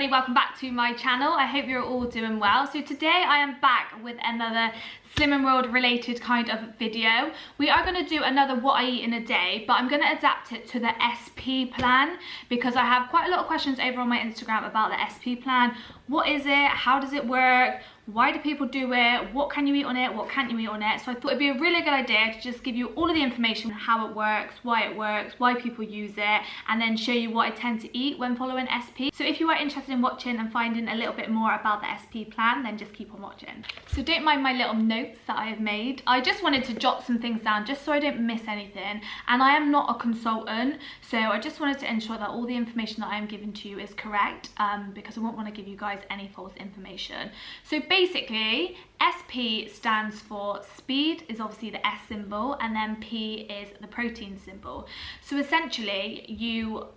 everybody, welcome back to my channel. I hope you're all doing well. So today I am back with another Slimming World related kind of video. We are going to do another what I eat in a day, but I'm going to adapt it to the SP plan because I have quite a lot of questions over on my Instagram about the SP plan. What is it? How does it work? Why do people do it? What can you eat on it? What can't you eat on it? So I thought it'd be a really good idea to just give you all of the information on how it works, why people use it, and then show you what I tend to eat when following SP. So if you are interested in watching and finding a little bit more about the SP plan, then just keep on watching. So don't mind my little notes that I have made. I just wanted to jot some things down just so I don't miss anything. And I am not a consultant, so I just wanted to ensure that all the information that I am giving to you is correct, because I won't want to give you guys any false information. So basically, SP stands for speed, is obviously the S symbol, and then P is the protein symbol. So essentially, you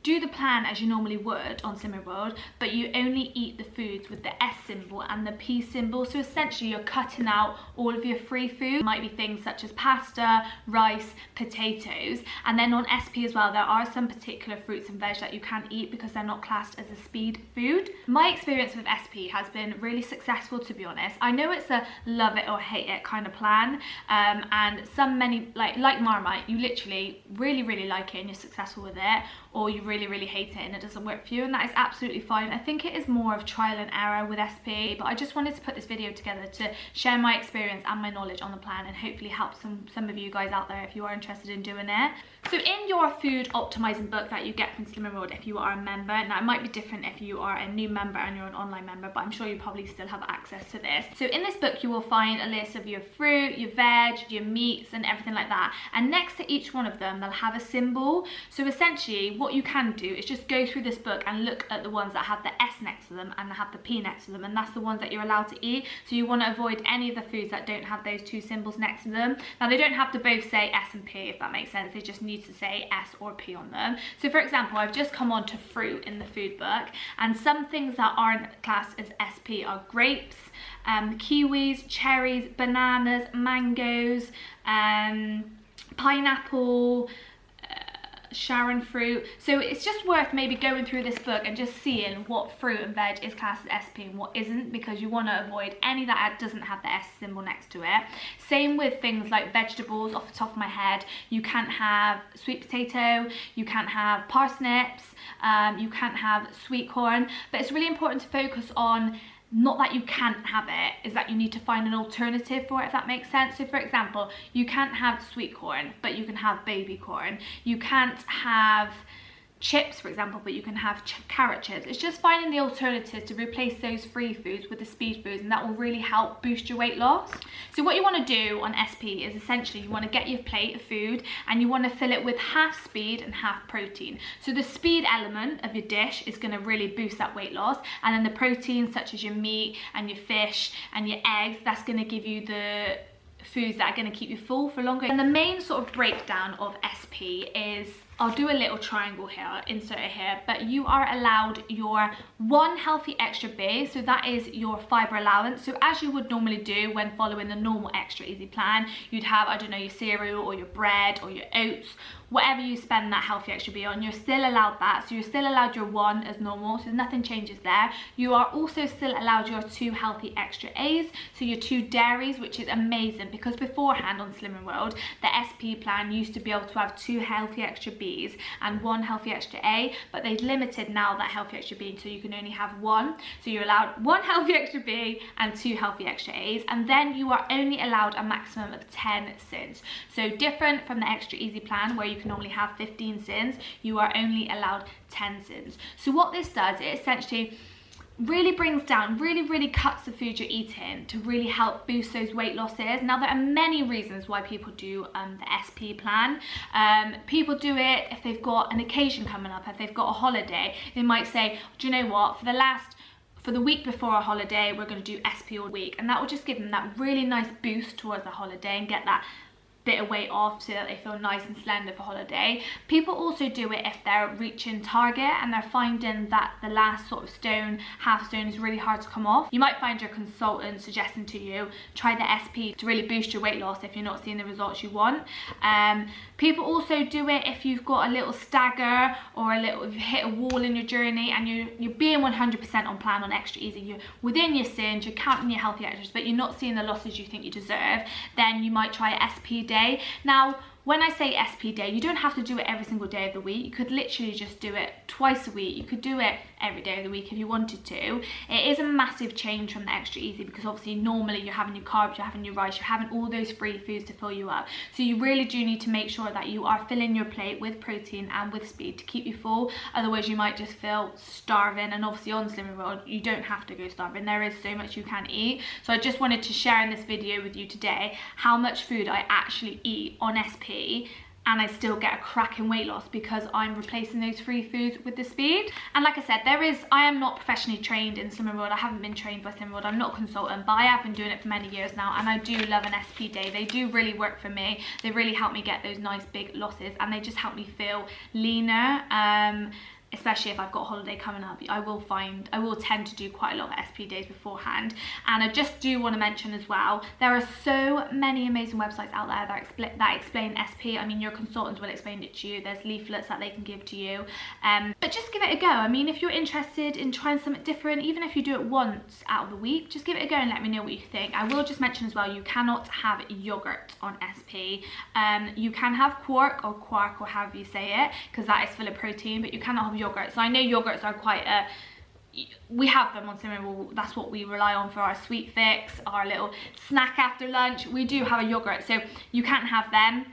do the plan as you normally would on Slimming World, but you only eat the foods with the S symbol and the P symbol. So essentially you're cutting out all of your free food. It might be things such as pasta, rice, potatoes, and then on SP as well there are some particular fruits and veg that you can't eat because they're not classed as a speed food. My experience with SP has been really successful, to be honest. I know it's a love it or hate it kind of plan, and many like Marmite, you literally really like it and you're successful with it, or you really hate it and it doesn't work for you, and that is absolutely fine. I think it is more of trial and error with SP, but I just wanted to put this video together to share my experience and my knowledge on the plan and hopefully help some of you guys out there if you are interested in doing it. So in your food optimizing book that you get from Slimming World if you are a member, now it might be different if you are a new member and you're an online member, but I'm sure you probably still have access to this. So in this book you will find a list of your fruit, your veg, your meats and everything like that, and next to each one of them they'll have a symbol. So essentially what you can do is just go through this book and look at the ones that have the S next to them and have the P next to them, and that's the ones that you're allowed to eat. So you want to avoid any of the foods that don't have those two symbols next to them. Now they don't have to both say S and P, if that makes sense. They just need to say S or P on them. So for example, I've just come on to fruit in the food book, and some things that aren't classed as SP are grapes, kiwis, cherries, bananas, mangoes, pineapple, Sharon fruit. So it's just worth maybe going through this book and just seeing what fruit and veg is classed as SP and what isn't, because you want to avoid any that doesn't have the S symbol next to it. Same with things like vegetables. Off the top of my head, you can't have sweet potato, you can't have parsnips, you can't have sweet corn, but it's really important to focus on not that you can't have it, is that you need to find an alternative for it, if that makes sense. So for example, you can't have sweet corn, but you can have baby corn. You can't have chips, for example, but you can have carrot chips. It's just finding the alternatives to replace those free foods with the speed foods, and that will really help boost your weight loss. So what you want to do on SP is essentially you want to get your plate of food and you want to fill it with half speed and half protein. So the speed element of your dish is going to really boost that weight loss, and then the protein such as your meat and your fish and your eggs, that's going to give you the foods that are going to keep you full for longer. And the main sort of breakdown of SP is, I'll do a little triangle here, insert it here, but you are allowed your one healthy extra B, so that is your fibre allowance. So as you would normally do when following the normal extra easy plan, you'd have, I don't know, your cereal or your bread or your oats, whatever you spend that healthy extra B on, you're still allowed that. So you're still allowed your one as normal, so nothing changes there. You are also still allowed your 2 healthy extra A's, so your 2 dairies, which is amazing because beforehand on Slimming World, the SP plan used to be able to have 2 healthy extra B's and 1 healthy extra A, but they've limited now that healthy extra B, so you can only have 1. So you're allowed 1 healthy extra B and 2 healthy extra A's, and then you are only allowed a maximum of 10 sins. So different from the extra easy plan where you can normally have 15 sins, you are only allowed 10 sins. So what this does, it essentially really brings down, really cuts the food you're eating to really help boost those weight losses. Now there are many reasons why people do the SP plan. People do it if they've got an occasion coming up, if they've got a holiday. They might say, do you know what, for the week before a holiday we're going to do SP all week, and that will just give them that really nice boost towards the holiday and get that bit of weight off so that they feel nice and slender for holiday. People also do it if they're reaching target and they're finding that the last sort of stone, half stone is really hard to come off. You might find your consultant suggesting to you, try the SP to really boost your weight loss if you're not seeing the results you want. People also do it if you've got a little stagger or if you've hit a wall in your journey and you're being 100% on plan on Extra Easy, you're within your sins, you're counting your healthy extras, but you're not seeing the losses you think you deserve, then you might try SP day. Now, when I say SP day, you don't have to do it every single day of the week. You could literally just do it twice a week. You could do it every day of the week if you wanted to. It is a massive change from the Extra Easy because obviously normally you're having your carbs, you're having your rice, you're having all those free foods to fill you up. So you really do need to make sure that you are filling your plate with protein and with speed to keep you full. Otherwise you might just feel starving, and obviously on Slimming World you don't have to go starving. There is so much you can eat. So I just wanted to share in this video with you today how much food I actually eat on SP, and I still get a cracking weight loss because I'm replacing those free foods with the speed. And like I said, I am not professionally trained in Slimming World. I haven't been trained by Slimming World. I'm not a consultant, but I have been doing it for many years now, and I do love an SP day. They do really work for me. They really help me get those nice big losses, and they just help me feel leaner. Especially if I've got a holiday coming up, I will tend to do quite a lot of SP days beforehand. And I just do want to mention as well, there are so many amazing websites out there that explain SP. I mean, your consultants will explain it to you. There's leaflets that they can give to you. But just give it a go. I mean, if you're interested in trying something different, even if you do it once out of the week, just give it a go and let me know what you think. I will just mention as well, you cannot have yogurt on SP. You can have quark or however you say it, because that is full of protein, but you cannot have yogurt. So I know yogurts are quite we have them on Slimming World. That's what we rely on for our sweet fix, our little snack after lunch. We do have a yogurt, so you can't have them.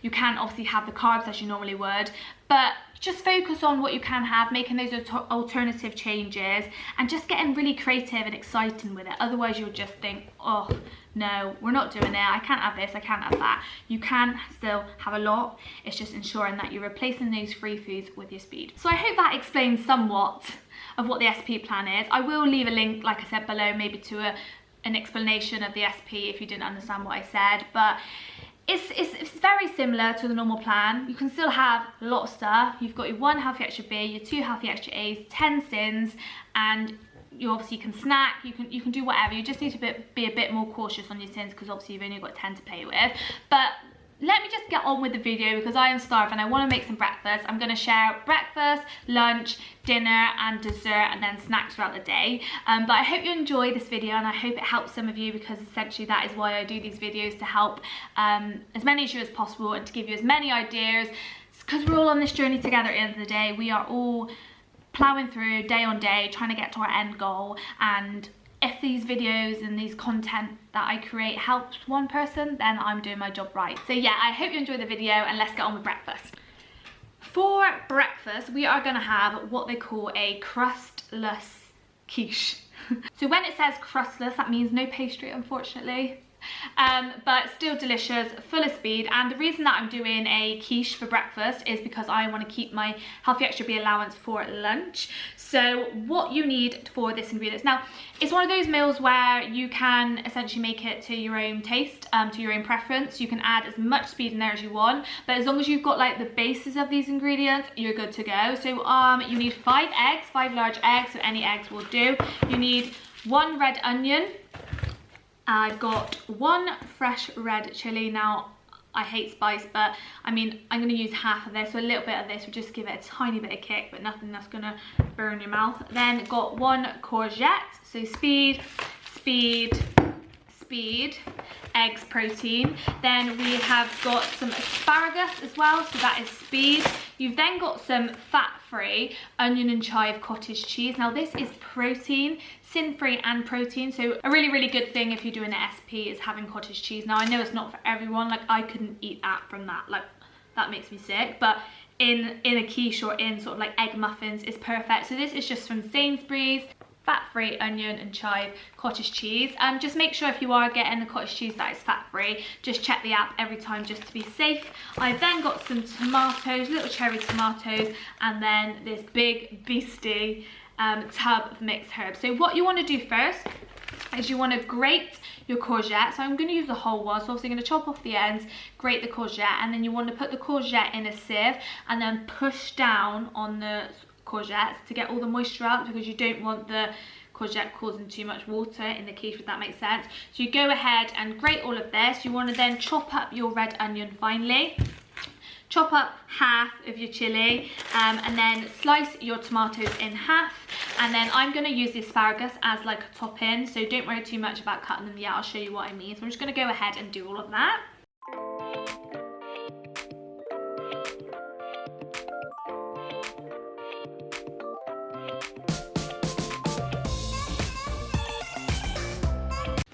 You can obviously have the carbs as you normally would, but just focus on what you can have, making those alternative changes and just getting really creative and exciting with it. Otherwise you'll just think, oh no, we're not doing it, I can't have this, I can't have that. You can still have a lot. It's just ensuring that you're replacing those free foods with your speed. So I hope that explains somewhat of what the SP plan is. I will leave a link, like I said, below, maybe to an explanation of the SP if you didn't understand what I said, but it's very similar to the normal plan. You can still have a lot of stuff. You've got your 1 healthy extra B, your 2 healthy extra A's, 10 sins, and you obviously can snack, you can do whatever. You just need to be a bit more cautious on your sins because obviously you've only got 10 to play with. But let me just get on with the video because I am starving. I want to make some breakfast. I'm going to share breakfast, lunch, dinner and dessert, and then snacks throughout the day. But I hope you enjoy this video and I hope it helps some of you, because essentially that is why I do these videos, to help as many of you as possible and to give you as many ideas, because we're all on this journey together at the end of the day. We are all ploughing through day on day, trying to get to our end goal, and if these videos and these content that I create helps one person, then I'm doing my job right. So yeah, I hope you enjoy the video and let's get on with breakfast. For breakfast, we are gonna have what they call a crustless quiche. So when it says crustless, that means no pastry, unfortunately. But still delicious, full of speed. And the reason that I'm doing a quiche for breakfast is because I want to keep my healthy extra B allowance for lunch. So what you need for this ingredients, now it's one of those meals where you can essentially make it to your own taste, to your own preference. You can add as much speed in there as you want, but as long as you've got like the bases of these ingredients, you're good to go. So you need 5 eggs, 5 large eggs, so any eggs will do. You need 1 red onion. I've got 1 fresh red chilli. Now, I hate spice, but I mean, I'm going to use half of this, so a little bit of this will just give it a tiny bit of kick, but nothing that's going to burn your mouth. Then got 1 courgette, so speed, speed, speed, eggs, protein. Then we have got some asparagus as well, so that is speed. You've then got some fat-free onion and chive cottage cheese. Now this is protein, sin-free and protein, so a really, really good thing if you're doing an SP is having cottage cheese. Now I know it's not for everyone, like I couldn't eat that from that, like that makes me sick, but in a quiche or in sort of like egg muffins is perfect. So this is just from Sainsbury's, fat-free onion and chive cottage cheese. Just make sure if you are getting the cottage cheese that is fat-free, just check the app every time just to be safe. I've then got some tomatoes, little cherry tomatoes, and then this big beastie tub of mixed herbs. So what you want to do first is you want to grate your courgette. So I'm going to use the whole one, so obviously I'm going to chop off the ends, grate the courgette, and then you want to put the courgette in a sieve and then push down on the courgettes to get all the moisture out, because you don't want the courgette causing too much water in the quiche, if that makes sense. So you go ahead and grate all of this. You want to then chop up your red onion finely. Chop up half of your chilli, and then slice your tomatoes in half. And then I'm going to use the asparagus as like a topping, so don't worry too much about cutting them yet. I'll show you what I mean. So I'm just going to go ahead and do all of that.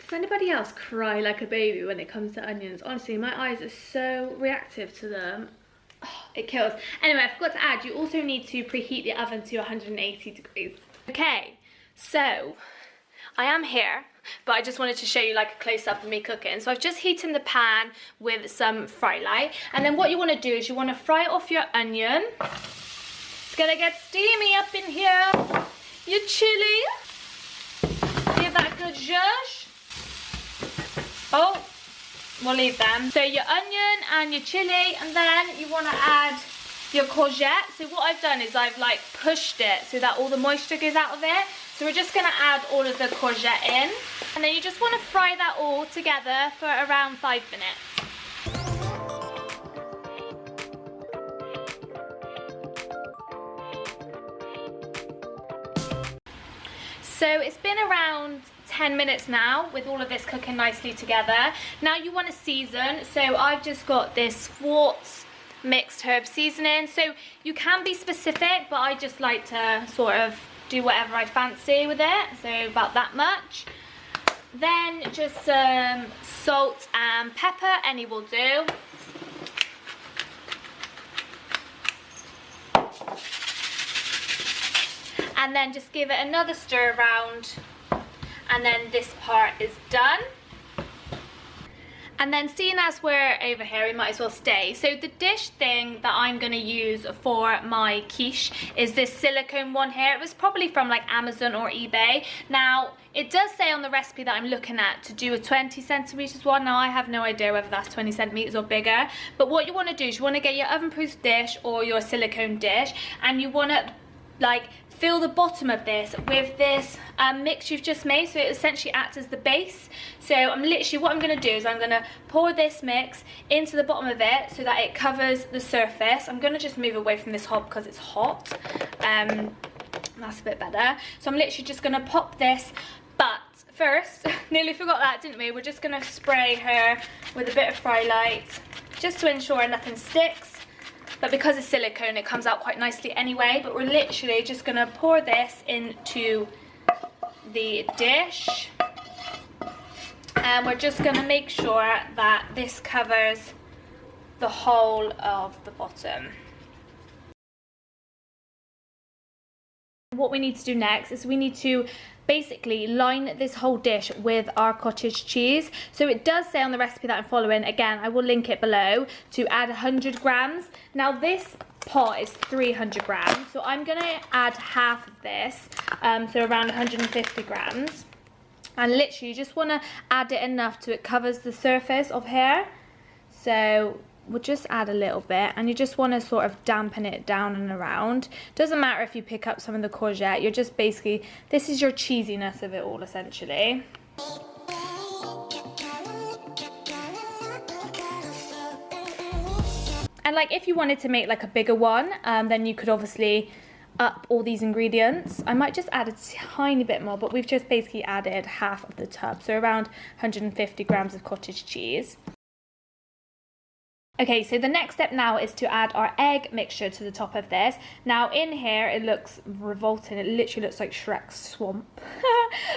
Does anybody else cry like a baby when it comes to onions? Honestly, my eyes are so reactive to them. It kills. Anyway, I forgot to add, you also need to preheat the oven to 180 degrees. Okay, so I am here, but I just wanted to show you like a close-up of me cooking. So I've just heated the pan with some fry light, and then what you want to do is you want to fry off your onion. It's gonna get steamy up in here. Your chili. Give that a good zhuzh. Oh. We'll leave them. So your onion and your chili, and then you want to add your courgette. So what I've done is I've like pushed it so that all the moisture goes out of it. So we're just going to add all of the courgette in, and then you just want to fry that all together for around 5 minutes. So it's been around 10 minutes now with all of this cooking nicely together. Now you want to season, so I've just got this Schwartz mixed herb seasoning. So you can be specific, but I just like to sort of do whatever I fancy with it, so about that much. Then just some salt and pepper, any will do. And then just give it another stir around, and then this part is done. And then seeing as we're over here, we might as well stay. So the dish thing that I'm going to use for my quiche is this silicone one here. It was probably from like Amazon or eBay. Now it does say on the recipe that I'm looking at to do a 20 centimeters one. Now I have no idea whether that's 20 centimeters or bigger, but what you want to do is you want to get your oven proof dish or your silicone dish, and you want to like fill the bottom of this with this mix you've just made, so it essentially acts as the base. So what I'm going to do is I'm going to pour this mix into the bottom of it so that it covers the surface. I'm going to just move away from this hob because it's hot. That's a bit better. So I'm literally just going to pop this, but first, nearly forgot that, didn't we? We're just going to spray her with a bit of fry light just to ensure nothing sticks. But because it's silicone, it comes out quite nicely anyway. But we're literally just going to pour this into the dish. And we're just going to make sure that this covers the whole of the bottom. What we need to do next is we need to basically line this whole dish with our cottage cheese. So it does say on the recipe that I'm following, again I will link it below, to add 100 grams. Now this pot is 300 grams, so I'm going to add half of this, so around 150 grams. And literally you just want to add it enough so it covers the surface of here. So we'll just add a little bit, and you just want to sort of dampen it down and around. Doesn't matter if you pick up some of the courgette, you're just basically, this is your cheesiness of it all essentially. And like if you wanted to make like a bigger one, then you could obviously up all these ingredients. I might just add a tiny bit more, but we've just basically added half of the tub, so around 150 grams of cottage cheese. Okay, so the next step now is to add our egg mixture to the top of this. Now in here it looks revolting, it literally looks like Shrek's swamp.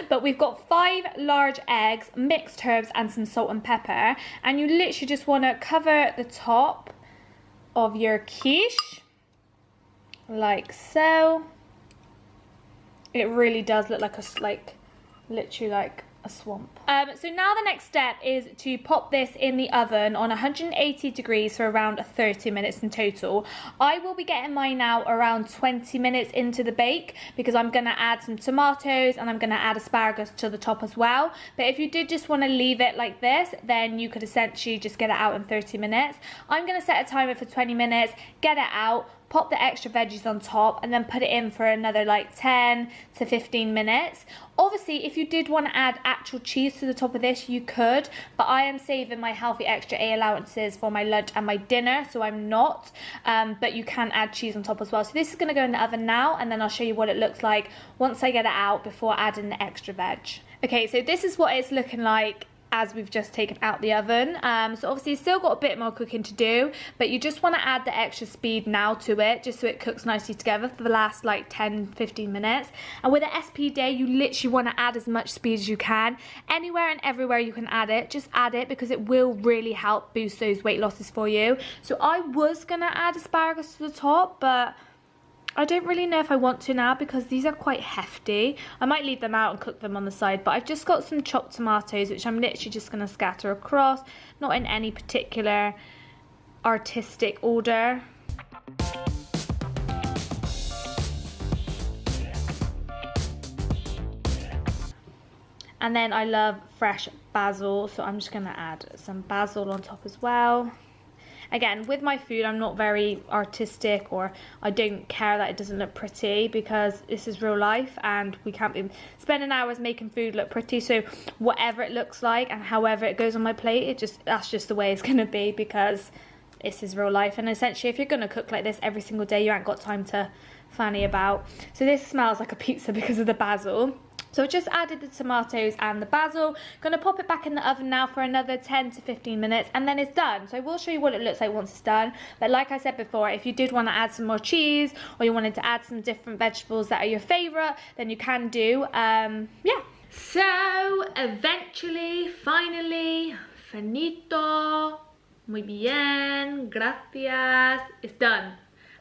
But we've got 5 large eggs, mixed herbs and some salt and pepper, and you literally just want to cover the top of your quiche like so. It really does look like a literally like a swamp. So now the next step is to pop this in the oven on 180 degrees for around 30 minutes in total. I will be getting mine now around 20 minutes into the bake because I'm going to add some tomatoes and I'm going to add asparagus to the top as well. But if you did just want to leave it like this, then you could essentially just get it out in 30 minutes. I'm going to set a timer for 20 minutes, get it out, pop the extra veggies on top, and then put it in for another like 10 to 15 minutes. Obviously, if you did want to add actual cheese to the top of this, you could, but I am saving my healthy extra A allowances for my lunch and my dinner, so I'm not, but you can add cheese on top as well. So this is going to go in the oven now, and then I'll show you what it looks like once I get it out before adding the extra veg. Okay, so this is what it's looking like as we've just taken out the oven. So obviously it's still got a bit more cooking to do, but you just want to add the extra speed now to it, just so it cooks nicely together for the last like 10-15 minutes. And with an SP day, you literally want to add as much speed as you can. Anywhere and everywhere you can add it, just add it, because it will really help boost those weight losses for you. So I was gonna add asparagus to the top, but I don't really know if I want to now because these are quite hefty. I might leave them out and cook them on the side, but I've just got some chopped tomatoes which I'm literally just going to scatter across, not in any particular artistic order. And then I love fresh basil, so I'm just going to add some basil on top as well. Again, with my food, I'm not very artistic, or I don't care that it doesn't look pretty, because this is real life and we can't be spending hours making food look pretty. So whatever it looks like and however it goes on my plate, that's just the way it's going to be, because this is real life. And essentially, if you're going to cook like this every single day, you ain't got time to fanny about. So this smells like a pizza because of the basil. So I just added the tomatoes and the basil. Gonna pop it back in the oven now for another 10 to 15 minutes, and then it's done. So I will show you what it looks like once it's done. But like I said before, if you did want to add some more cheese, or you wanted to add some different vegetables that are your favorite, then you can do. Yeah. So eventually, finally, finito, muy bien, gracias, it's done.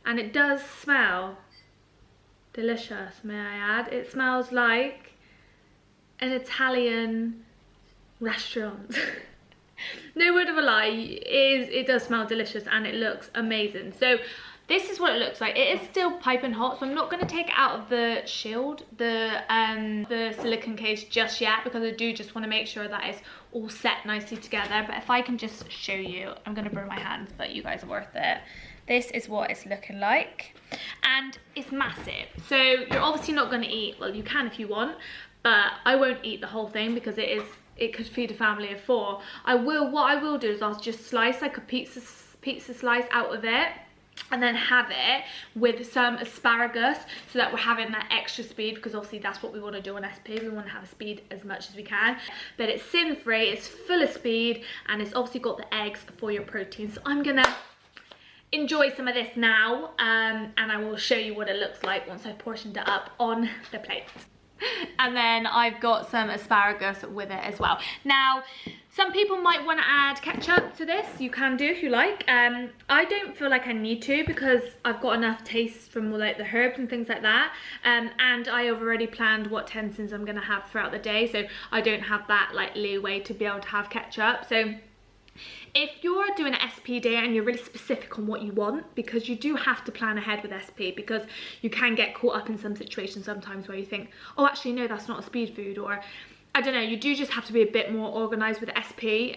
And it does smell delicious, may I add. It smells like an Italian restaurant. No word of a lie, it does smell delicious and it looks amazing. So this is what it looks like. It is still piping hot, so I'm not going to take it out of the shield, the silicone case just yet, because I do just want to make sure that it's all set nicely together. But if I can just show you, I'm going to burn my hands, but you guys are worth it. This is what it's looking like, and it's massive. So you're obviously not going to eat, well, you can if you want, but I won't eat the whole thing because it could feed a family of 4. What I will do is I'll just slice like a pizza slice out of it, and then have it with some asparagus, so that we're having that extra speed, because obviously that's what we want to do on SP. We want to have a speed as much as we can, but it's sin free, it's full of speed, and it's obviously got the eggs for your protein. So I'm gonna enjoy some of this now, and I will show you what it looks like once I've portioned it up on the plate. And then I've got some asparagus with it as well. Now, some people might want to add ketchup to this. You can do if you like. I don't feel like I need to, because I've got enough taste from like the herbs and things like that. And I have already planned what tensins I'm going to have throughout the day, so I don't have that like leeway to be able to have ketchup. So if you're doing an SP day and you're really specific on what you want, because you do have to plan ahead with SP, because you can get caught up in some situations sometimes where you think, oh, actually no, that's not a speed food, or I don't know, you do just have to be a bit more organised with SP.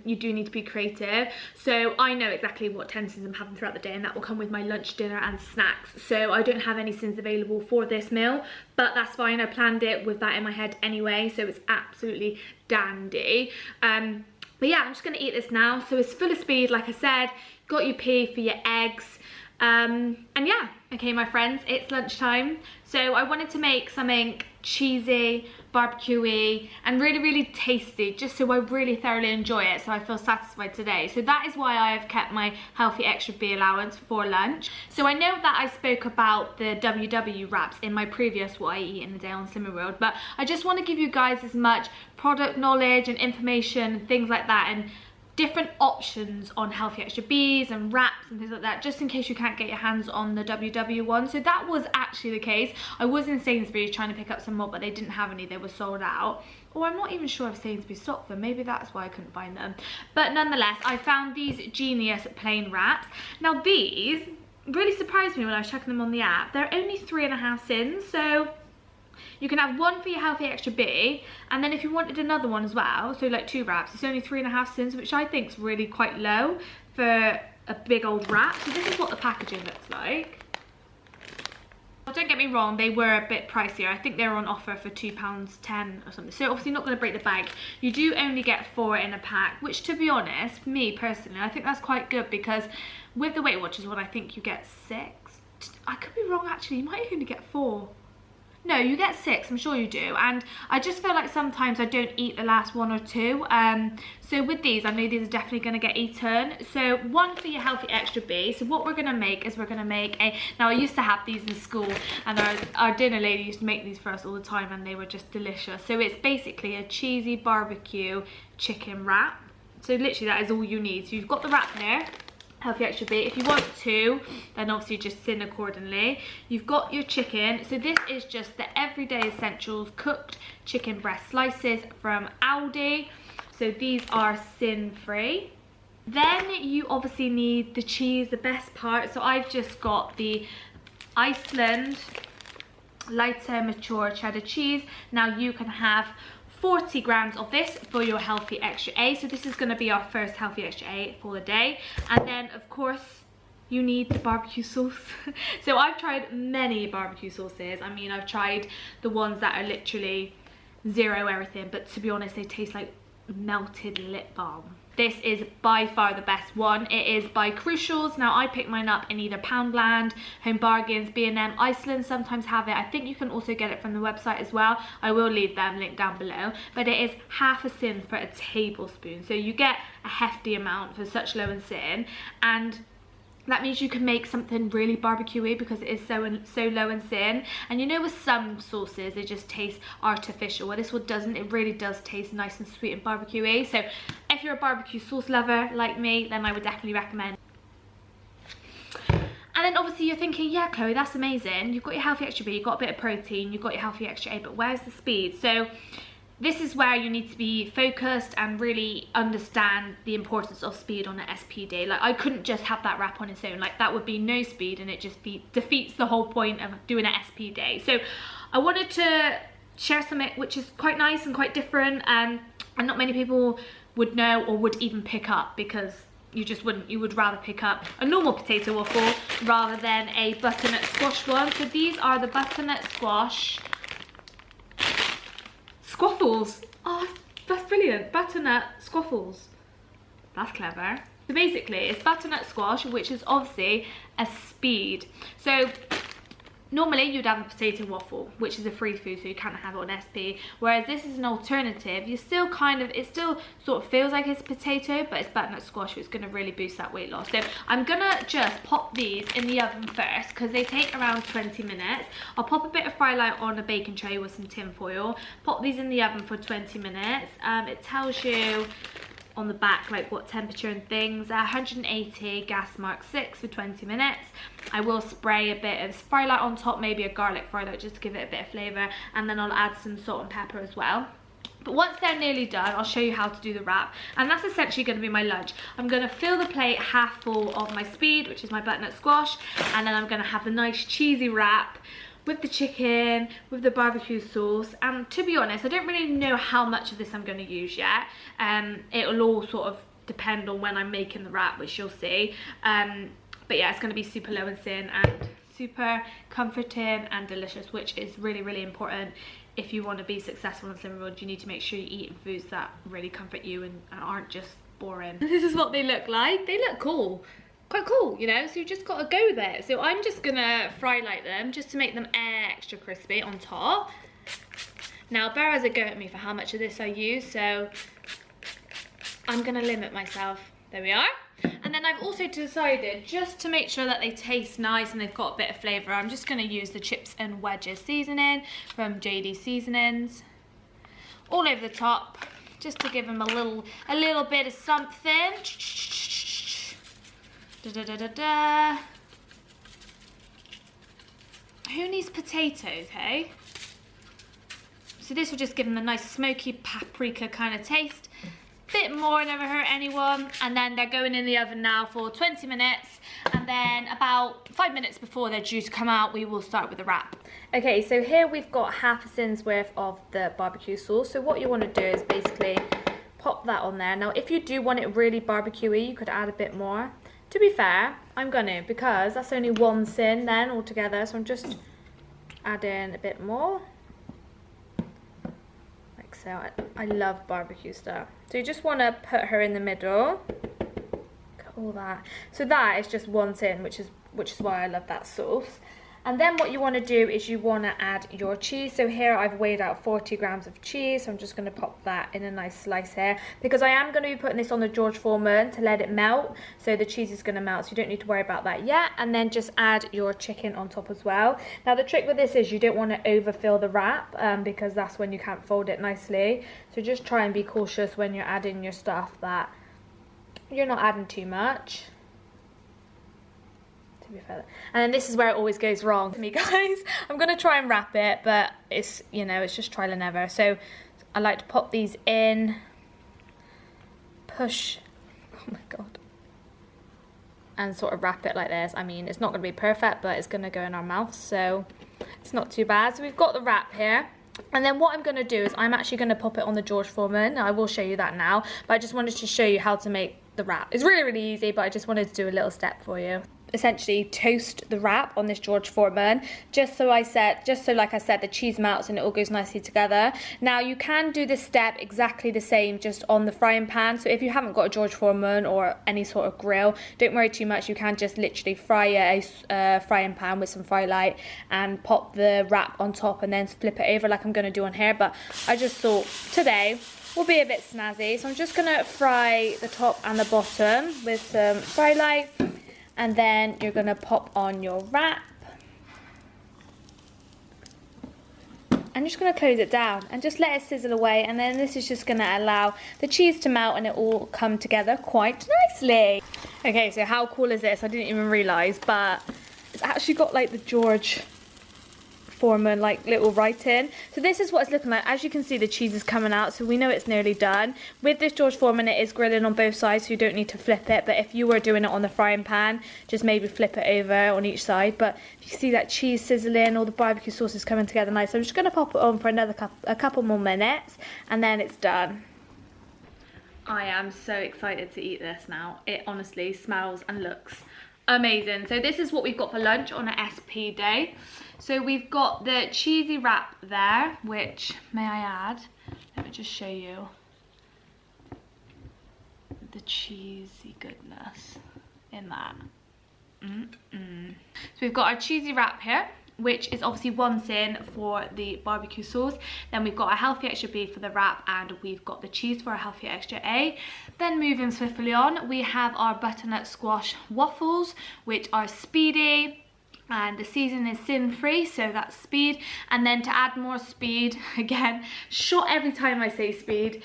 You do need to be creative. So I know exactly what tensins I'm having throughout the day, and that will come with my lunch, dinner and snacks. So I don't have any sins available for this meal, but that's fine. I planned it with that in my head anyway, so it's absolutely dandy. But yeah, I'm just going to eat this now. So it's full of speed, like I said. Got your pea for your eggs. And yeah, okay, my friends, it's lunchtime. So I wanted to make something cheesy, barbecue-y, and really, really tasty, just so I really thoroughly enjoy it, so I feel satisfied today. So that is why I have kept my healthy extra B allowance for lunch. So I know that I spoke about the WW wraps in my previous What I Eat in a Day on Slimming World, but I just want to give you guys as much product knowledge and information and things like that, and different options on healthy extra B's and wraps and things like that, just in case you can't get your hands on the WW one. So that was actually the case. I was in Sainsbury's trying to pick up some more, but they didn't have any, they were sold out. or I'm not even sure if Sainsbury's stocked them. Maybe that's why I couldn't find them. But nonetheless, I found these Genius plain wraps. Now these really surprised me when I was checking them on the app. They're only 3.5 cents, so you can have one for your Healthy Extra B, and then if you wanted another one as well, so like 2 wraps, it's only 3.5 cents, which I think is really quite low for a big old wrap. So this is what the packaging looks like. Well, don't get me wrong, they were a bit pricier. I think they were on offer for £2.10 or something. So obviously not going to break the bank. You do only get 4 in a pack, which to be honest, me personally, I think that's quite good, because with the Weight Watchers one, I think you get 6. I could be wrong actually, you might only get 4. No, you get 6, I'm sure you do. And I just feel like sometimes I don't eat the last 1 or 2. So with these, I know these are definitely going to get eaten. So one for your Healthy Extra B. So what we're going to make is we're going to make a... Now I used to have these in school, and our dinner lady used to make these for us all the time, and they were just delicious. So it's basically a cheesy barbecue chicken wrap. So literally that is all you need. So you've got the wrap there, Healthy Extra B. If you want to, then obviously just sin accordingly. You've got your chicken. So this is just the Everyday Essentials cooked chicken breast slices from Aldi. So these are sin free. Then you obviously need the cheese, the best part. So I've just got the Iceland lighter mature cheddar cheese. Now you can have 40 grams of this for your Healthy Extra A. So this is going to be our first Healthy Extra A for the day. And then of course you need the barbecue sauce. So I've tried many barbecue sauces. I mean, I've tried the ones that are literally zero everything, but to be honest, they taste like melted lip balm. This is by far the best one. It is by Crucials. Now I picked mine up in either Poundland, Home Bargains, B&M, Iceland sometimes have it. I think you can also get it from the website as well. I will leave them linked down below. But it is half a sin for a tablespoon. So you get a hefty amount for such low in sin. And that means you can make something really barbecuey because it is so low in sin. And you know, with some sauces they just taste artificial. Well, this one doesn't. It really does taste nice and sweet and barbecuey. So if you're a barbecue sauce lover like me, then I would definitely recommend. And then obviously you're thinking, yeah, Chloe, that's amazing. You've got your Healthy Extra B, you've got a bit of protein, you've got your Healthy Extra A, but where's the speed? So this is where you need to be focused and really understand the importance of speed on an SP day. Like, I couldn't just have that wrap on its own. Like, that would be no speed, and it just defeats the whole point of doing an SP day. So I wanted to share something which is quite nice and quite different, and not many people would know or would even pick up, because you just wouldn't. You would rather pick up a normal potato waffle rather than a butternut squash one. So these are the butternut squash Squaffles. Oh, that's brilliant. Butternut squaffles. That's clever. So basically it's butternut squash, which is obviously a speed. So normally you'd have a potato waffle, which is a free food, so you can't have it on SP. Whereas this is an alternative. You still it still sort of feels like it's a potato, but it's butternut squash, which is going to really boost that weight loss. So I'm gonna just pop these in the oven first, because they take around 20 minutes. I'll pop a bit of fry light on a baking tray with some tin foil. Pop these in the oven for 20 minutes. It tells you on the back like what temperature and things. 180, gas mark 6 for 20 minutes. I will spray a bit of fry light on top, maybe a garlic fry light, just to give it a bit of flavour, and then I'll add some salt and pepper as well. But once they're nearly done, I'll show you how to do the wrap, and that's essentially going to be my lunch. I'm going to fill the plate half full of my speed, which is my butternut squash, and then I'm going to have the nice cheesy wrap with the chicken, with the barbecue sauce. And to be honest, I don't really know how much of this I'm going to use yet. It'll all sort of depend on when I'm making the wrap, which you'll see. But yeah, it's going to be super low in sin and super comforting and delicious, which is really, really important. If you want to be successful in Slimming World, you need to make sure you're eating foods that really comfort you and aren't just boring. This is what they look like. They look cool. Quite cool, you know, so you just got to go there. So I'm just gonna fry light them just to make them extra crispy on top. Now Bear has a go at me for how much of this I use, so I'm gonna limit myself. There we are. And then I've also decided, just to make sure that they taste nice and they've got a bit of flavour, I'm just gonna use the chips and wedges seasoning from JD Seasonings all over the top, just to give them a little bit of something. Who needs potatoes, hey? So this will just give them a nice smoky paprika kind of taste. Bit more, never hurt anyone. And then they're going in the oven now for 20 minutes. And then about 5 minutes before they're due to come out, we will start with the wrap. Okay, so here we've got half a sin's worth of the barbecue sauce. So what you want to do is basically pop that on there. Now, if you do want it really barbecuey, you could add a bit more. To be fair, I'm gonna, because that's only 1 sin then altogether. So I'm just adding a bit more. Like so. I love barbecue stuff. So you just want to put her in the middle. All that. So that is just 1 tin, which is why I love that sauce. And then what you want to do is you want to add your cheese. So here I've weighed out 40 grams of cheese. So I'm just going to pop that in a nice slice here, because I am going to be putting this on the George Foreman to let it melt. So the cheese is going to melt, so you don't need to worry about that yet. And then just add your chicken on top as well. Now the trick with this is you don't want to overfill the wrap, because that's when you can't fold it nicely. So just try and be cautious when you're adding your stuff that you're not adding too much. To be fair. And then this is where it always goes wrong for me, guys. I'm gonna try and wrap it, but it's, you know, it's just trial and error. So I like to pop these in, push, oh my god, and sort of wrap it like this. I mean, it's not gonna be perfect, but it's gonna go in our mouth, so it's not too bad. So we've got the wrap here. And then what I'm going to do is I'm actually going to pop it on the George Foreman. I will show you that now, but I just wanted to show you how to make the wrap. It's really, really easy, but I just wanted to do a little step for you. Essentially toast the wrap on this George Foreman, just so like I said, the cheese melts and it all goes nicely together. Now you can do this step exactly the same just on the frying pan. So if you haven't got a George Foreman or any sort of grill, don't worry too much. You can just literally fry a frying pan with some fry light and pop the wrap on top and then flip it over like I'm going to do on here. But I just thought today will be a bit snazzy, so I'm just going to fry the top and the bottom with some fry light. And then you're going to pop on your wrap. I'm just going to close it down and just let it sizzle away. And then this is just going to allow the cheese to melt and it all come together quite nicely. Okay, so how cool is this? I didn't even realise, but it's actually got like the George Foreman like little writing. So this is what it's looking like. As you can see, the cheese is coming out, so we know it's nearly done. With this George Foreman, it is grilling on both sides, so you don't need to flip it. But if you were doing it on the frying pan, just maybe flip it over on each side. But you see that cheese sizzling, all the barbecue sauce is coming together nice. So I'm just going to pop it on for a couple more minutes, and then it's done. I am so excited to eat this now. It honestly smells and looks amazing. So this is what we've got for lunch on an SP day. So we've got the cheesy wrap there, which, may I add, let me just show you the cheesy goodness in that. So we've got our cheesy wrap here, which is obviously 1 sin for the barbecue sauce. Then we've got a healthy extra B for the wrap, and we've got the cheese for a healthy extra A. Then moving swiftly on, we have our butternut squash waffles, which are speedy. And the seasoning is sin-free, so that's speed. And then to add more speed, again, shot every time I say speed,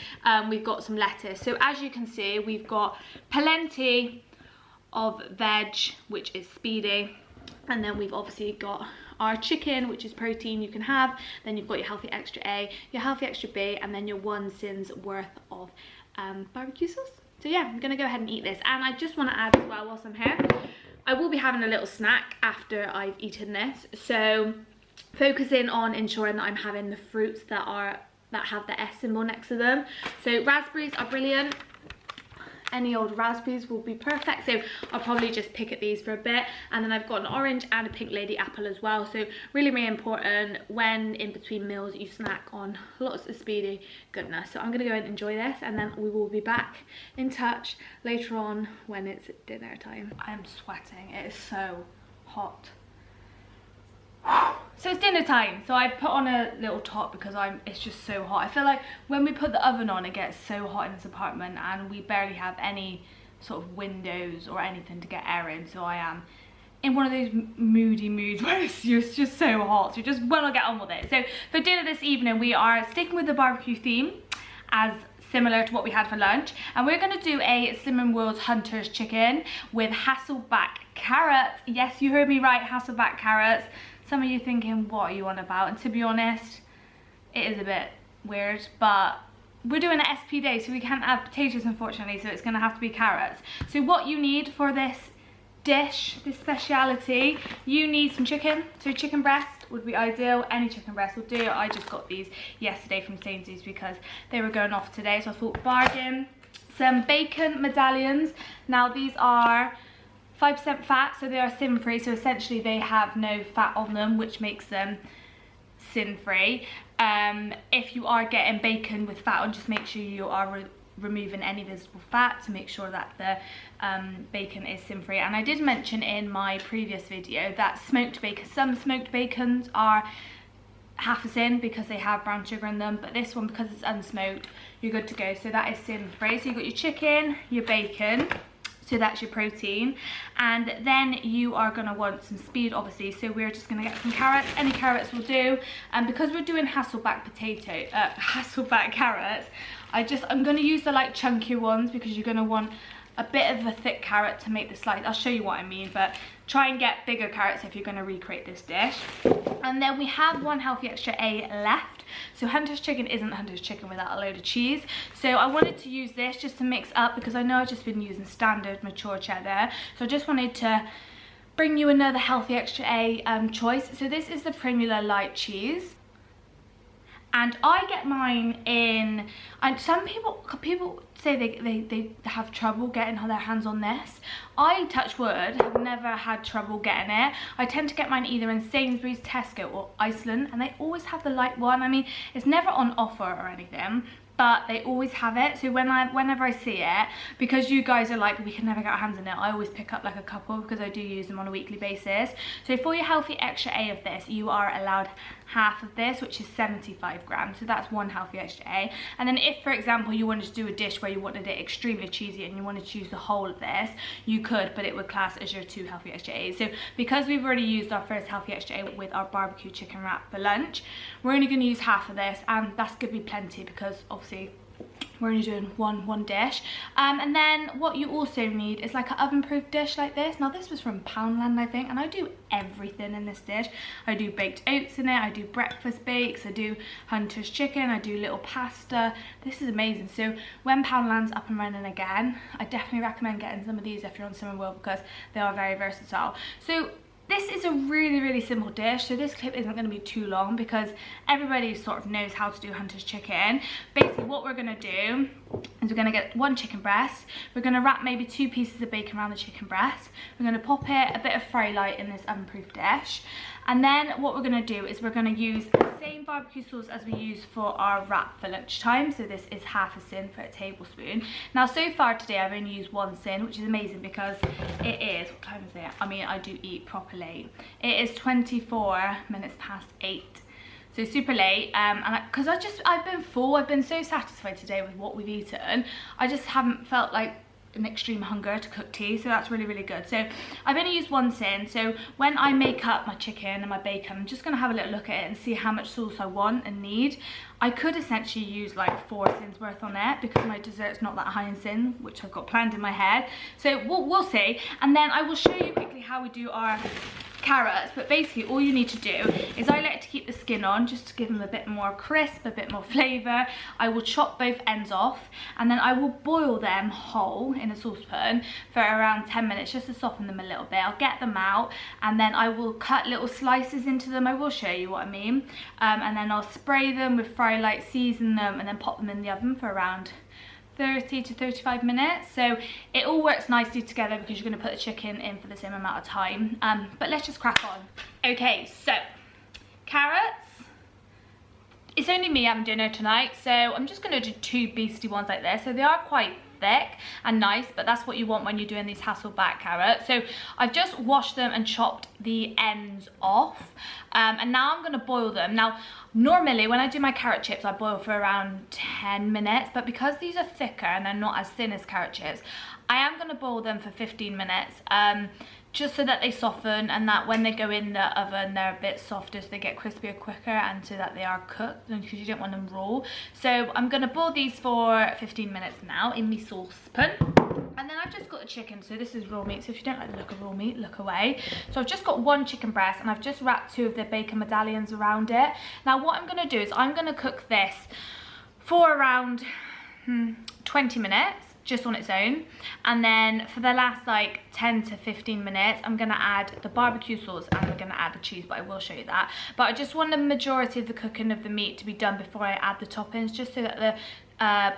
we've got some lettuce. So as you can see, we've got plenty of veg, which is speedy. And then we've obviously got our chicken, which is protein you can have. Then you've got your healthy extra A, your healthy extra B, and then your 1 sin's worth of barbecue sauce. So yeah, I'm gonna go ahead and eat this. And I just wanna add as well, whilst I'm here, I will be having a little snack after I've eaten this. So focusing on ensuring that I'm having the fruits that have the S symbol next to them. So raspberries are brilliant. Any old raspberries will be perfect, so I'll probably just pick at these for a bit. And then I've got an orange and a pink lady apple as well, so really, really important when in between meals you snack on lots of speedy goodness. So I'm gonna go and enjoy this, and then we will be back in touch later on when it's dinner time. I am sweating, it is so hot. So it's dinner time, so I put on a little top because it's just so hot. I feel like when we put the oven on, it gets so hot in this apartment, and we barely have any sort of windows or anything to get air in. So I am in one of those moody moods where it's just so hot, so you just want to get on with it. So for dinner this evening, we are sticking with the barbecue theme, as similar to what we had for lunch, and we're going to do a Slimming World's Hunter's chicken with Hasselback carrots. Yes, you heard me right, Hasselback carrots. Some of you thinking, what are you on about? And to be honest, it is a bit weird, but we're doing an SP day, so we can't have potatoes unfortunately, so it's going to have to be carrots. So what you need for this dish, this speciality, you need some chicken. So chicken breast would be ideal, any chicken breast will do. I just got these yesterday from Sainsbury's because they were going off today, so I thought bargain. Some bacon medallions. Now these are 5% fat, so they are sin free, so essentially they have no fat on them, which makes them sin free. If you are getting bacon with fat on, just make sure you are removing any visible fat to make sure that the bacon is sin free. And I did mention in my previous video that smoked bacon, some smoked bacons are half a sin because they have brown sugar in them, but this one, because it's unsmoked, you're good to go. So that is sin free. So you've got your chicken, your bacon, so that's your protein, and then you are going to want some speed obviously, so we're just going to get some carrots. Any carrots will do, and because we're doing Hasselback carrots, I'm going to use the like chunkier ones because you're going to want a bit of a thick carrot to make the slice. I'll show you what I mean, but try and get bigger carrots if you're going to recreate this dish. And then we have one healthy extra A left. So Hunter's chicken isn't Hunter's chicken without a load of cheese. So I wanted to use this just to mix up because I know I've just been using standard mature cheddar. So I just wanted to bring you another healthy extra A choice. So this is the Primula light cheese. And I get mine in, and some people say they have trouble getting their hands on this. I, touch wood, have never had trouble getting it. I tend to get mine either in Sainsbury's, Tesco or Iceland, and they always have the light one. I mean, it's never on offer or anything, but they always have it. So whenever I see it, because you guys are like, we can never get our hands on it, I always pick up like a couple because I do use them on a weekly basis. So for your healthy extra A of this, you are allowed half of this, which is 75 grams. So that's one healthy extra A. And then if, for example, you wanted to do a dish where you wanted it extremely cheesy and you wanted to use the whole of this, you could, but it would class as your 2 healthy extra A's. So because we've already used our first healthy extra A with our barbecue chicken wrap for lunch, we're only going to use half of this, and that's going to be plenty because obviously we're only doing one dish. And then what you also need is like an oven-proof dish like this. Now this was from Poundland, I think, and I do everything in this dish. I do baked oats in it, I do breakfast bakes, I do Hunter's chicken, I do little pasta. This is amazing. So when Poundland's up and running again, I definitely recommend getting some of these if you're on Summer World because they are very versatile. So this is a really simple dish, so this clip isn't going to be too long because everybody sort of knows how to do Hunter's chicken. Basically what we're going to do is we're going to get one chicken breast, we're going to wrap maybe 2 pieces of bacon around the chicken breast, we're going to pop it a bit of fry light in this oven-proof dish, and then what we're going to do is we're going to use the same barbecue sauce as we use for our wrap for lunchtime. So this is half a sin for a tablespoon. Now so far today I've only used 1 sin, which is amazing because it is, what time is it? I mean, I do eat proper late. It is 24 minutes past 8. So super late, and because I've been full, I've been so satisfied today with what we've eaten, I just haven't felt like an extreme hunger to cook tea, so that's really good. So I've only used 1 sin, so when I make up my chicken and my bacon, I'm just going to have a little look at it and see how much sauce I want and need. I could essentially use like 4 sins worth on it because my dessert's not that high in sin, which I've got planned in my head, so we'll see. And then I will show you quickly how we do our carrots, but basically all you need to do is, I like to keep the skin on just to give them a bit more crisp, a bit more flavour. I will chop both ends off and then I will boil them whole in a saucepan for around 10 minutes just to soften them a little bit. I'll get them out and then I will cut little slices into them. I will show you what I mean. And then I'll spray them with fry light, season them, and then pop them in the oven for around 30 to 35 minutes. So it all works nicely together because you're going to put the chicken in for the same amount of time. But let's just crack on. Okay, so carrots. It's only me having dinner tonight, so I'm just going to do 2 beastie ones like this. So they are quite thick and nice, but that's what you want when you're doing these Hasselback carrots. So I've just washed them and chopped the ends off, and now I'm going to boil them. Now normally when I do my carrot chips I boil for around 10 minutes, but because these are thicker and they're not as thin as carrot chips, I am going to boil them for 15 minutes, just so that they soften and that when they go in the oven they're a bit softer, so they get crispier quicker and so that they are cooked, because you don't want them raw. So I'm going to boil these for 15 minutes now in my saucepan. And then I've just got the chicken, so this is raw meat, so if you don't like the look of raw meat, look away. So I've just got 1 chicken breast and I've just wrapped 2 of the bacon medallions around it. Now Now what I'm going to do is I'm going to cook this for around 20 minutes just on its own, and then for the last like 10 to 15 minutes I'm going to add the barbecue sauce and we're going to add the cheese, but I will show you that. But I just want the majority of the cooking of the meat to be done before I add the toppings, just so that the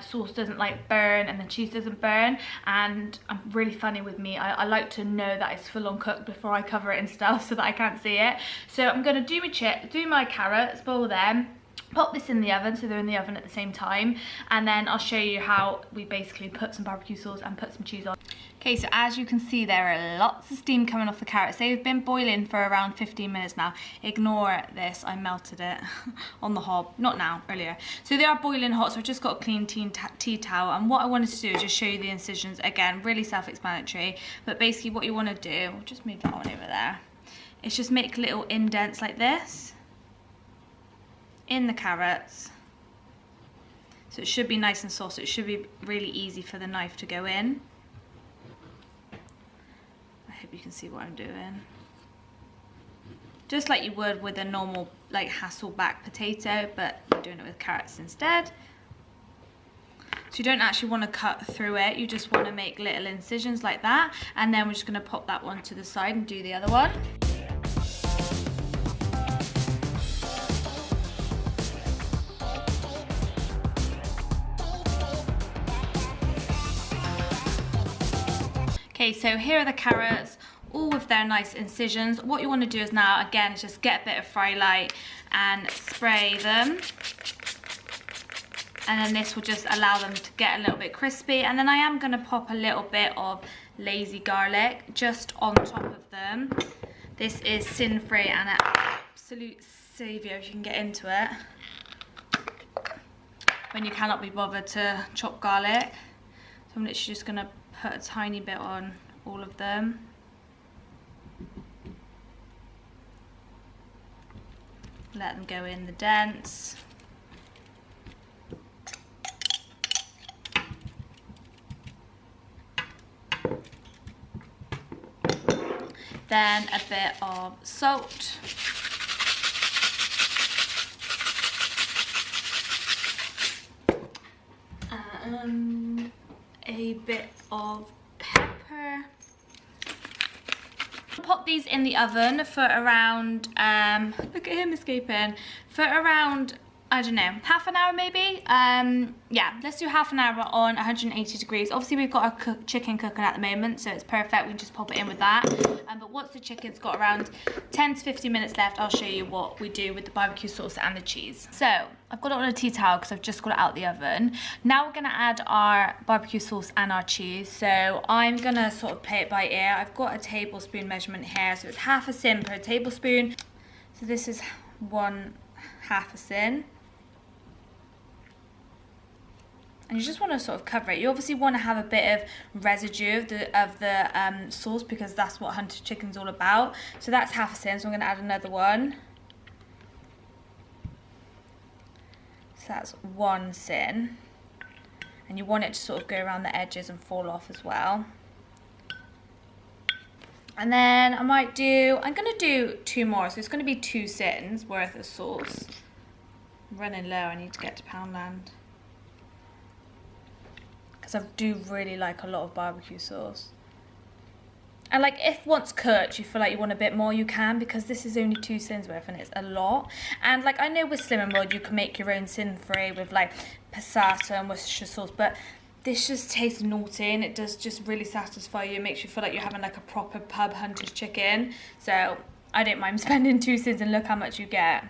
sauce doesn't like burn and the cheese doesn't burn. And I'm really funny with meat, I like to know that it's full on cooked before I cover it and stuff so that I can't see it. So I'm going to do my carrots, boil them, pop this in the oven so they're in the oven at the same time, and then I'll show you how we basically put some barbecue sauce and put some cheese on. Okay, so as you can see there are lots of steam coming off the carrots. They've been boiling for around 15 minutes now. Ignore this, I melted it on the hob, not now, earlier. So they are boiling hot, so I've just got a clean tea towel, and what I wanted to do is just show you the incisions. Again, really self-explanatory, but basically what you want to do, we'll just move that one over there, is just make little indents like this in the carrots, so it should be nice and soft, so it should be really easy for the knife to go in. I hope you can see what I'm doing. Just like you would with a normal like Hasselback potato, but we're doing it with carrots instead. So you don't actually want to cut through it, you just want to make little incisions like that, and then we're just going to pop that one to the side and do the other one. Okay, so here are the carrots, all with their nice incisions. What you want to do is now, again, is just get a bit of fry light and spray them. And then this will just allow them to get a little bit crispy. And then I am going to pop a little bit of lazy garlic just on top of them. This is sin-free and an absolute saviour if you can get into it when you cannot be bothered to chop garlic. So I'm literally just going to put a tiny bit on all of them. Let them go in the dents. Then a bit of salt. A bit of pepper. Pop these in the oven for around, look at him escaping, for around, I don't know, half an hour maybe. Yeah, let's do half an hour on 180 degrees. Obviously we've got our chicken cooking at the moment, so it's perfect, we can just pop it in with that. But once the chicken's got around 10 to 15 minutes left, I'll show you what we do with the barbecue sauce and the cheese. So I've got it on a tea towel because I've just got it out the oven. Now we're gonna add our barbecue sauce and our cheese. So I'm gonna sort of play it by ear. I've got a tablespoon measurement here, so it's half a sin per tablespoon. So this is 1/2 a sin. And you just want to sort of cover it. You obviously want to have a bit of residue of the sauce, because that's what hunter chicken's all about. So that's half a sin, so I'm going to add another one. So that's 1 sin. And you want it to sort of go around the edges and fall off as well. And then I'm going to do 2 more. So it's going to be 2 sins worth of sauce. I'm running low, I need to get to Poundland. I do really like a lot of barbecue sauce. And like, if once cooked you feel like you want a bit more, you can, because this is only 2 sins worth and it's a lot. And like, I know with Slimming World you can make your own sin free with like passata and Worcestershire sauce, but this just tastes naughty and it does just really satisfy you. It makes you feel like you're having like a proper pub hunter's chicken. So I don't mind spending 2 sins, and look how much you get.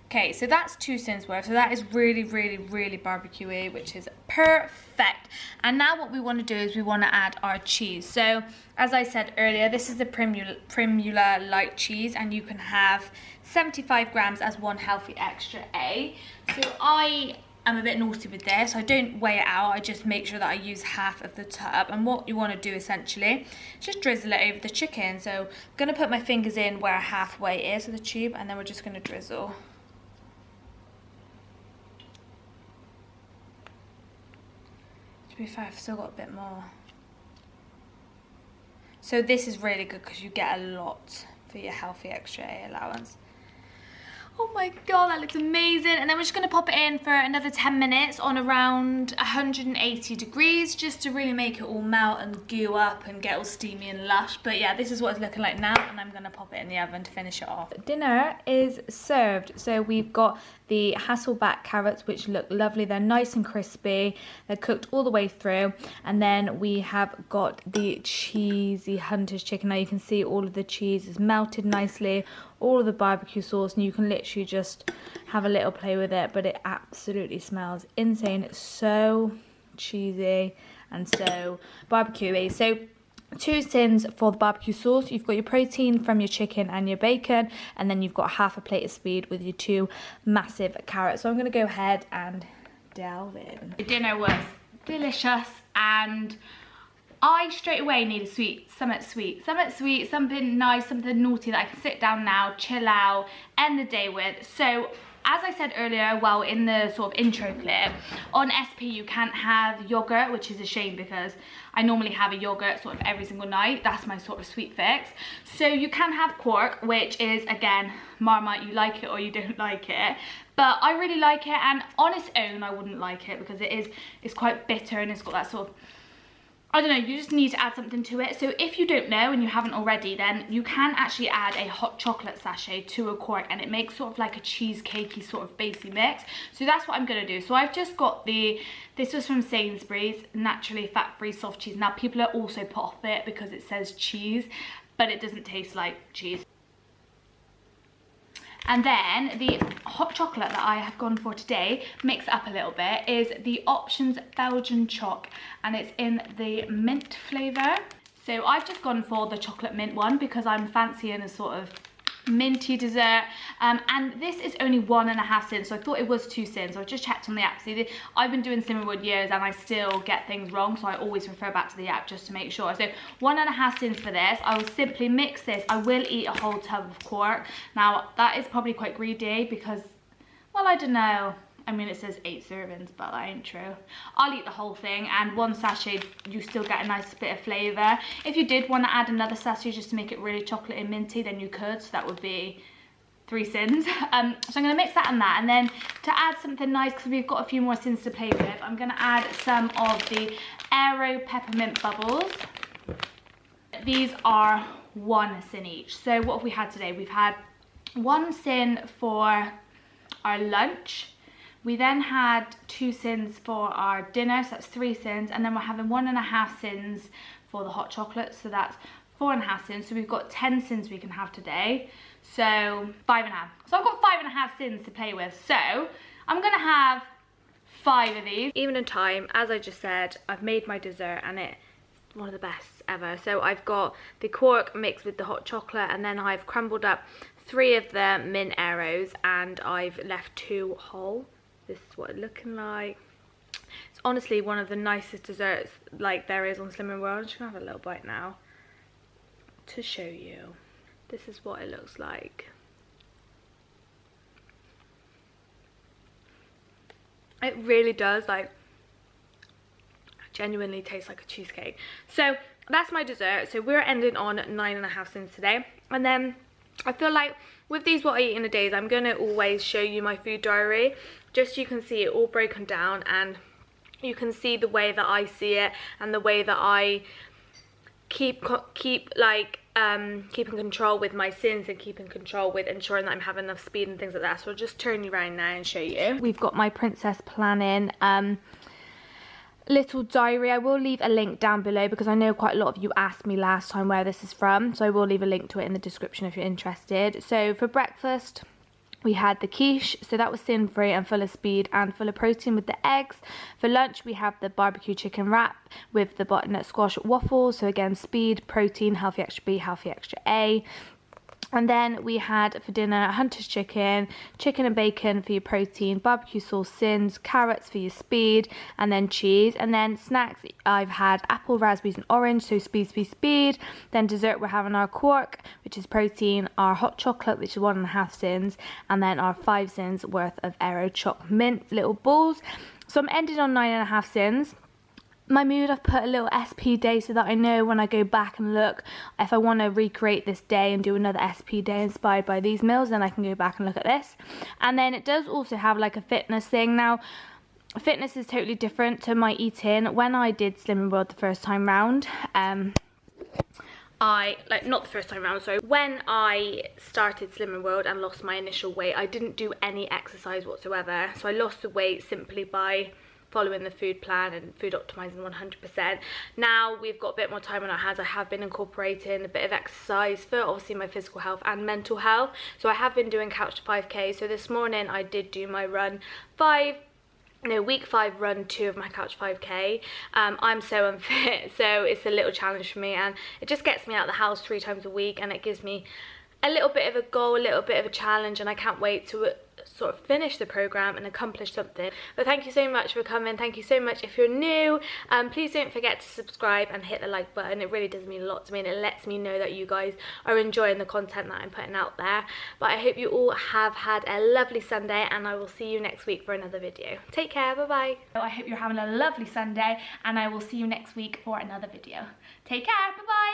Okay, so that's 2 sins worth. So that is really, really, really barbecuey, which is perfect. And now what we want to do is we want to add our cheese. So as I said earlier, this is the Primula light cheese, and you can have 75 grams as 1 healthy extra A. So I am a bit naughty with this. I don't weigh it out. I just make sure that I use half of the tub. And what you want to do essentially is just drizzle it over the chicken. So I'm going to put my fingers in where halfway is of the tube, and then we're just going to drizzle. To be fair, I've still got a bit more. So this is really good because you get a lot for your healthy extra A allowance. Oh my god, that looks amazing. And then we're just going to pop it in for another 10 minutes on around 180 degrees just to really make it all melt and goo up and get all steamy and lush. But yeah, this is what it's looking like now, and I'm going to pop it in the oven to finish it off. Dinner is served. So we've got the Hasselback carrots, which look lovely. They're nice and crispy. They're cooked all the way through. And then we have got the cheesy Hunter's chicken. Now you can see all of the cheese is melted nicely, all of the barbecue sauce, and you can literally just have a little play with it, but it absolutely smells insane. It's so cheesy and so barbecuey. So 2 sins for the barbecue sauce. You've got your protein from your chicken and your bacon, and then you've got half a plate of speed with your 2 massive carrots. So I'm going to go ahead and delve in. The dinner was delicious, and I straight away need a something nice, something naughty that I can sit down now, chill out, end the day with. So as I said earlier, well, in the sort of intro clip, on SP you can't have yogurt, which is a shame because I normally have a yogurt sort of every single night. That's my sort of sweet fix. So you can have quark, which is, again, Marmite, you like it or you don't like it. But I really like it, and on its own I wouldn't like it because it's quite bitter and it's got that sort of, I don't know, you just need to add something to it. So if you don't know and you haven't already, then you can actually add a hot chocolate sachet to a quark, and it makes sort of like a cheesecakey sort of basey mix. So that's what I'm going to do. So I've just got this was from Sainsbury's, naturally fat-free soft cheese. Now people are also put off it because it says cheese, but it doesn't taste like cheese. And then the hot chocolate that I have gone for today, mix up a little bit, is the Options Belgian Choc, and it's in the mint flavour. So I've just gone for the chocolate mint one because I'm fancying a sort of minty dessert, and this is only 1.5 cents, so I thought it was 2 cents. So I just checked on the app. See, I've been doing Slimming years and I still get things wrong, so I always refer back to the app just to make sure. So 1.5 cents for this. I will simply mix this. I will eat a whole tub of quark. Now that is probably quite greedy because, well, I don't know, I mean, it says 8 servings, but that ain't true. I'll eat the whole thing, and 1 sachet, you still get a nice bit of flavour. If you did want to add another sachet just to make it really chocolate and minty, then you could, so that would be 3 sins. So I'm going to mix that and that, and then to add something nice, because we've got a few more sins to play with, I'm going to add some of the Aero Peppermint Bubbles. These are 1 sin each. So what have we had today? We've had 1 sin for our lunch. We then had 2 sins for our dinner, so that's 3 sins, and then we're having 1.5 sins for the hot chocolate, so that's 4.5 sins. So we've got 10 sins we can have today, so 5.5. So I've got 5.5 sins to play with, so I'm gonna have 5 of these. Evening time, as I just said, I've made my dessert, and it's one of the best ever. So I've got the quark mixed with the hot chocolate, and then I've crumbled up 3 of the mint arrows, and I've left 2 whole. This is what it's looking like. It's honestly one of the nicest desserts like there is on Slimming World. I'm just gonna have a little bite now to show you. This is what it looks like. It really does, like, genuinely taste like a cheesecake. So that's my dessert. So we're ending on 9.5 cents today, and then I feel like with these what I eat in a day, I'm going to always show you my food diary, just so you can see it all broken down, and you can see the way that I see it and the way that I keep keeping control with my sins and keeping control with ensuring that I'm having enough speed and things like that. So I'll just turn you around now and show you. We've got my princess planning little diary. I will leave a link down below because I know quite a lot of you asked me last time where this is from, so I will leave a link to it in the description if you're interested. So for breakfast we had the quiche, so that was sin free and full of speed and full of protein with the eggs. For lunch we have the barbecue chicken wrap with the butternut squash waffles, so again speed, protein, healthy extra B, healthy extra A. And then we had for dinner Hunter's chicken, chicken and bacon for your protein, barbecue sauce sins, carrots for your speed, and then cheese. And then snacks, I've had apple, raspberries and orange, so speed, speed, speed. Then dessert, we're having our quark, which is protein, our hot chocolate, which is 1.5 sins, and then our 5 sins worth of Aero Choc Mint little balls. So I'm ending on 9.5 sins. my mood, I've put a little SP day so that I know when I go back and look, if I want to recreate this day and do another SP day inspired by these meals, then I can go back and look at this. And then it does also have like a fitness thing. Now, fitness is totally different to my eating. When I did Slimming World the first time round, when I started Slimming World and lost my initial weight, I didn't do any exercise whatsoever. So I lost the weight simply by following the food plan and food optimizing 100%. Now we've got a bit more time on our hands. I have been incorporating a bit of exercise for obviously my physical health and mental health. So I have been doing couch to 5k. So this morning I did do my week 5 run 2 of my couch 5k. I'm so unfit, so it's a little challenge for me, and it just gets me out of the house 3 times a week, and it gives me a little bit of a goal, a little bit of a challenge, and I can't wait to sort of finish the program and accomplish something. But thank you so much for coming. Thank you so much. If you're new, please don't forget to subscribe and hit the like button. It really does mean a lot to me, and it lets me know that you guys are enjoying the content that I'm putting out there. But I hope you all have had a lovely Sunday, and I will see you next week for another video. Take care. Bye bye. I hope you're having a lovely Sunday, and I will see you next week for another video. Take care. Bye bye.